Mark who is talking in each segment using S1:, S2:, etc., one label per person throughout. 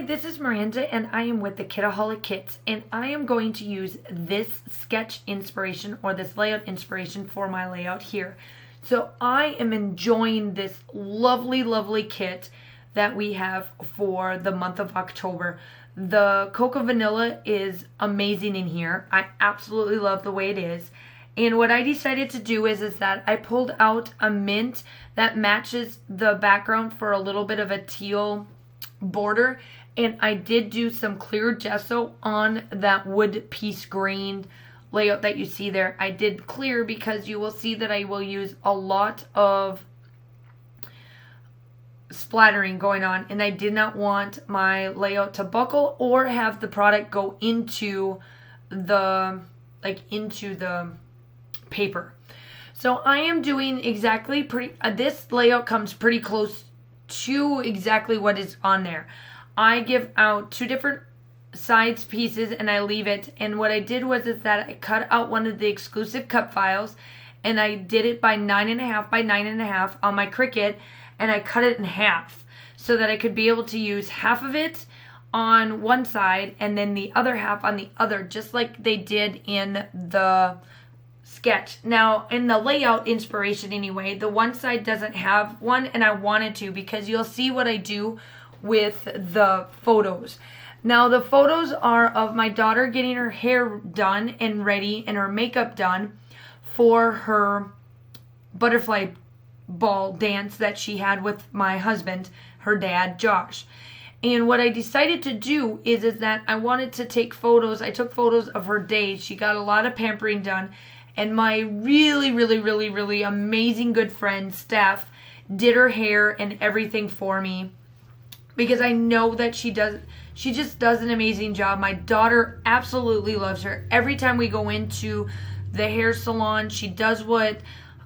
S1: this is Miranda and I am with the Kitaholic Kits, and I am going to use this sketch inspiration or this layout inspiration for my layout here. So I am enjoying this lovely kit that we have for the month of October. The Cocoa Vanilla is amazing in here. I absolutely love the way it is. And what I decided to do is that I pulled out a mint that matches the background for a little bit of a teal border, and I did do some clear gesso on that wood piece grain layout that you see there. I did clear because you will see that I will use a lot of splattering going on, and I did not want my layout to buckle or have the product go into the paper. So I am doing exactly this layout comes pretty close to exactly what is on there. I give out two different sides pieces and I leave it, and what I did was that I cut out one of the exclusive cut files and I did it by 9.5 by 9.5 on my Cricut, and I cut it in half so that I could be able to use half of it on one side and then the other half on the other, just like they did in the sketch. Now, in the layout inspiration anyway, the one side doesn't have one, and I wanted to because you'll see what I do with the photos. Now, the photos are of my daughter getting her hair done and ready and her makeup done for her butterfly ball dance that she had with my husband, her dad, Josh. And what I decided to do is that I wanted to take photos. I took photos of her day. She got a lot of pampering done. And my really amazing good friend, Steph, did her hair and everything for me because I know that she just does an amazing job. My daughter absolutely loves her. Every time we go into the hair salon, she does what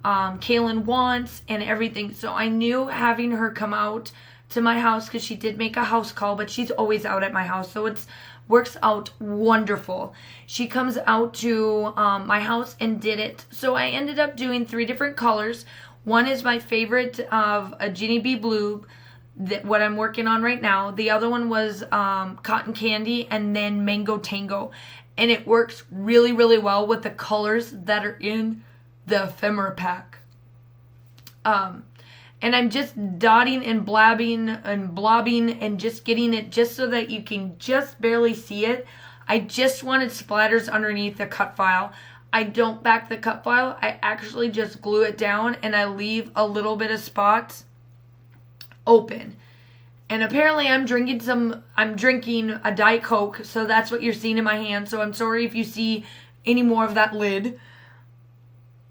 S1: Kaylin wants and everything. So I knew having her come out to my house, because she did make a house call, but she's always out at my house, so it's works out wonderful. She comes out to my house and did it. So I ended up doing 3 different colors. One is my favorite of a Ginny Bee Blue, what I'm working on right now. The other one was Cotton Candy, and then Mango Tango. And it works really well with the colors that are in the ephemera pack. And I'm just dotting and blobbing and just getting it just so that you can just barely see it. I just wanted splatters underneath the cut file. I don't back the cut file. I actually just glue it down and I leave a little bit of spots open. And apparently I'm drinking a Diet Coke, so that's what you're seeing in my hand. So I'm sorry if you see any more of that lid.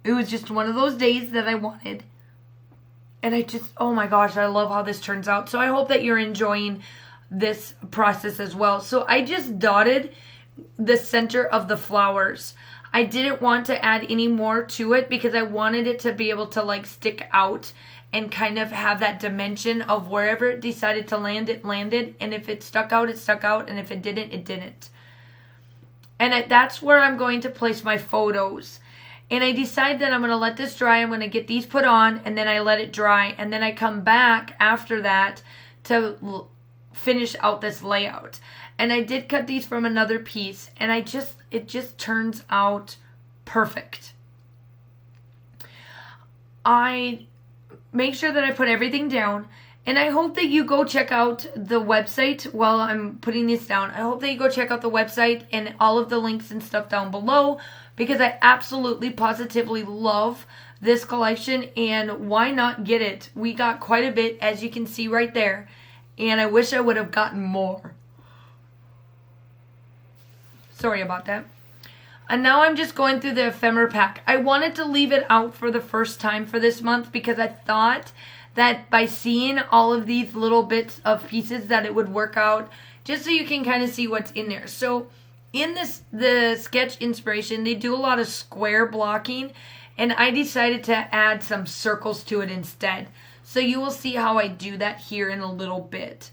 S1: It was just one of those days that I wanted. And I just, oh my gosh, I love how this turns out. So I hope that you're enjoying this process as well. So I just dotted the center of the flowers. I didn't want to add any more to it because I wanted it to be able to like stick out and kind of have that dimension of wherever it decided to land, it landed. And if it stuck out, it stuck out. And if it didn't, it didn't. And that's where I'm going to place my photos. And I decide that I'm going to let this dry. I'm going to get these put on, and then I let it dry. And then I come back after that to finish out this layout. And I did cut these from another piece, and it just turns out perfect. I make sure that I put everything down, and I hope that you go check out the website while I'm putting this down. I hope that you go check out the website and all of the links and stuff down below, because I absolutely positively love this collection, and why not get it? We got quite a bit, as you can see right there, and I wish I would have gotten more. Sorry about that. And now I'm just going through the ephemera pack. I wanted to leave it out for the first time for this month because I thought that by seeing all of these little bits of pieces that it would work out, just so you can kind of see what's in there. So in the sketch inspiration, they do a lot of square blocking, and I decided to add some circles to it instead. So you will see how I do that here in a little bit.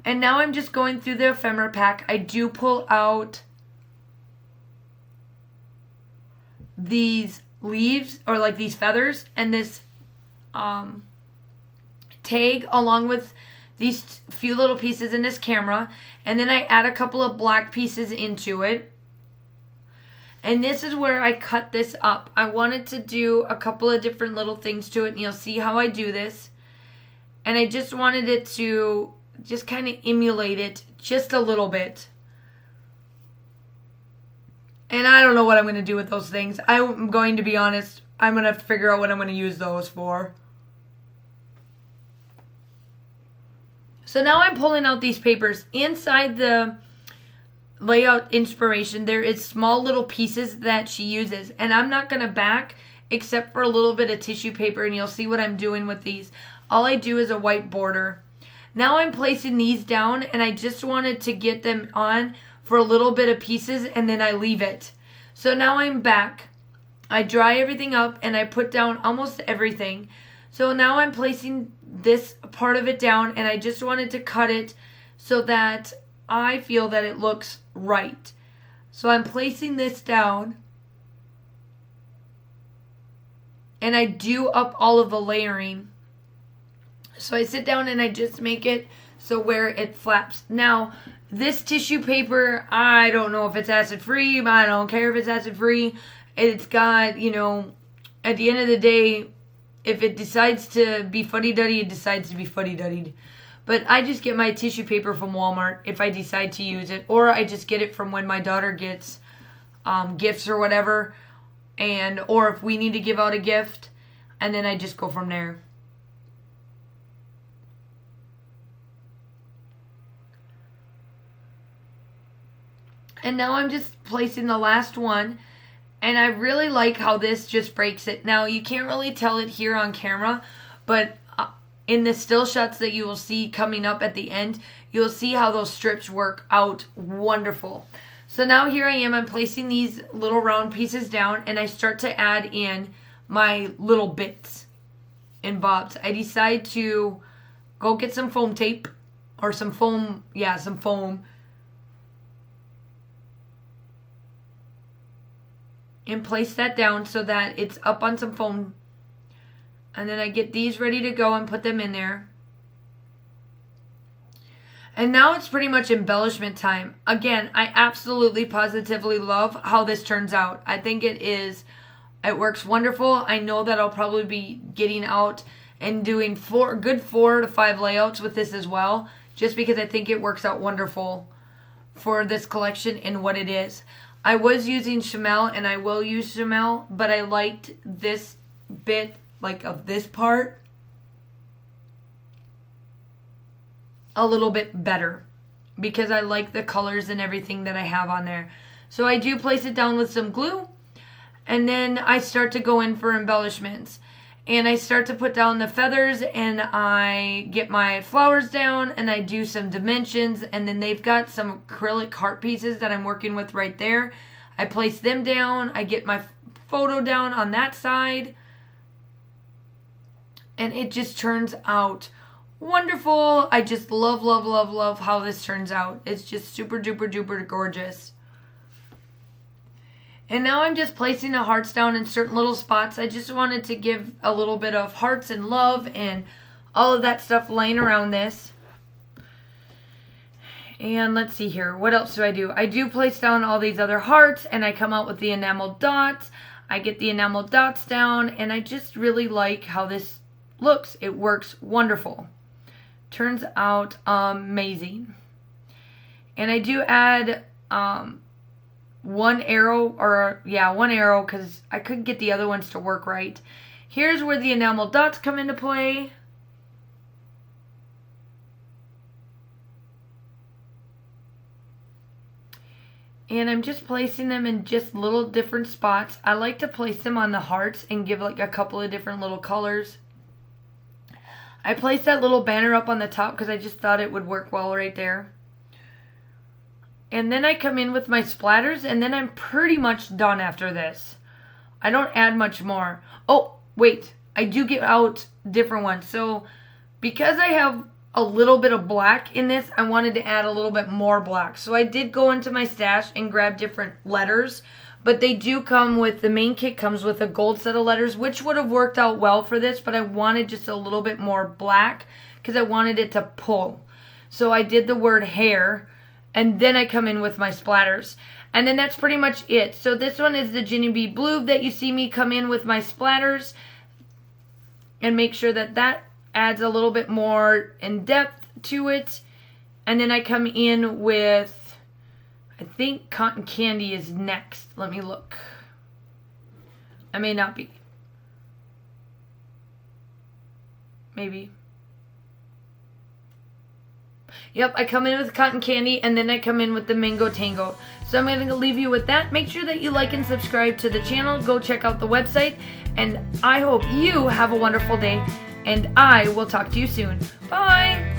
S1: And now I'm just going through the ephemera pack. I do pull out these leaves, or like these feathers, and this tag along with these few little pieces in this camera, and then I add a couple of black pieces into it. And this is where I cut this up. I wanted to do a couple of different little things to it, and you'll see how I do this. And I just wanted it to just kind of emulate it just a little bit. And I don't know what I'm going to do with those things. I'm going to be honest. I'm going to figure out what I'm going to use those for. So now I'm pulling out these papers. Inside the layout inspiration, there is small little pieces that she uses. And I'm not going to back except for a little bit of tissue paper. And you'll see what I'm doing with these. All I do is a white border. Now I'm placing these down, and I just wanted to get them on for a little bit of pieces, and then I leave it. So now I'm back. I dry everything up, and I put down almost everything. So now I'm placing this part of it down, and I just wanted to cut it so that I feel that it looks right. So I'm placing this down, and I do up all of the layering. So I sit down and I just make it so where it flaps. Now, this tissue paper, I don't know if it's acid free. I don't care if it's acid free. It's got, you know, at the end of the day, if it decides to be fuddy-duddy, it decides to be fuddy-duddied. But I just get my tissue paper from Walmart if I decide to use it. Or I just get it from when my daughter gets gifts or whatever. Or if we need to give out a gift. And then I just go from there. And now I'm just placing the last one. And I really like how this just breaks it. Now, you can't really tell it here on camera. But in the still shots that you will see coming up at the end, you'll see how those strips work out wonderful. So now here I am. I'm placing these little round pieces down. And I start to add in my little bits and bobs. I decide to go get some foam tape. Or some foam. Yeah, some foam. And place that down so that it's up on some foam. And then I get these ready to go and put them in there. And now it's pretty much embellishment time. Again, I absolutely positively love how this turns out. I think it works wonderful. I know that I'll probably be getting out and doing 4 to 5 layouts with this as well. Just because I think it works out wonderful for this collection and what it is. I was using Chamel, and I will use Chamel, but I liked this bit, like of this part, a little bit better because I like the colors and everything that I have on there. So I do place it down with some glue, and then I start to go in for embellishments. And I start to put down the feathers, and I get my flowers down, and I do some dimensions, and then they've got some acrylic heart pieces that I'm working with right there. I place them down. I get my photo down on that side, and it just turns out wonderful. I just love, love, love, love how this turns out. It's just super duper duper gorgeous. And now I'm just placing the hearts down in certain little spots. I just wanted to give a little bit of hearts and love and all of that stuff laying around this. And let's see here. What else do? I do place down all these other hearts, and I come out with the enamel dots. I get the enamel dots down, and I just really like how this looks. It works wonderful. Turns out amazing. And I do add one arrow because I couldn't get the other ones to work right. Here's where the enamel dots come into play. And I'm just placing them in just little different spots. I like to place them on the hearts and give like a couple of different little colors. I placed that little banner up on the top because I just thought it would work well right there. And then I come in with my splatters, and then I'm pretty much done after this. I don't add much more. Oh, wait. I do get out different ones. So, because I have a little bit of black in this, I wanted to add a little bit more black. So, I did go into my stash and grab different letters. But they do come with, the main kit comes with a gold set of letters, which would have worked out well for this. But I wanted just a little bit more black because I wanted it to pull. So I did the word hair, and then I come in with my splatters. And then that's pretty much it. So this one is the Ginny Bee Blue that you see me come in with my splatters. And make sure that that adds a little bit more in depth to it. And then I come in with, I think Cotton Candy is next. Let me look. I may not be. Maybe. Yep, I come in with Cotton Candy, and then I come in with the Mango Tango. So I'm going to leave you with that. Make sure that you like and subscribe to the channel. Go check out the website. And I hope you have a wonderful day. And I will talk to you soon. Bye!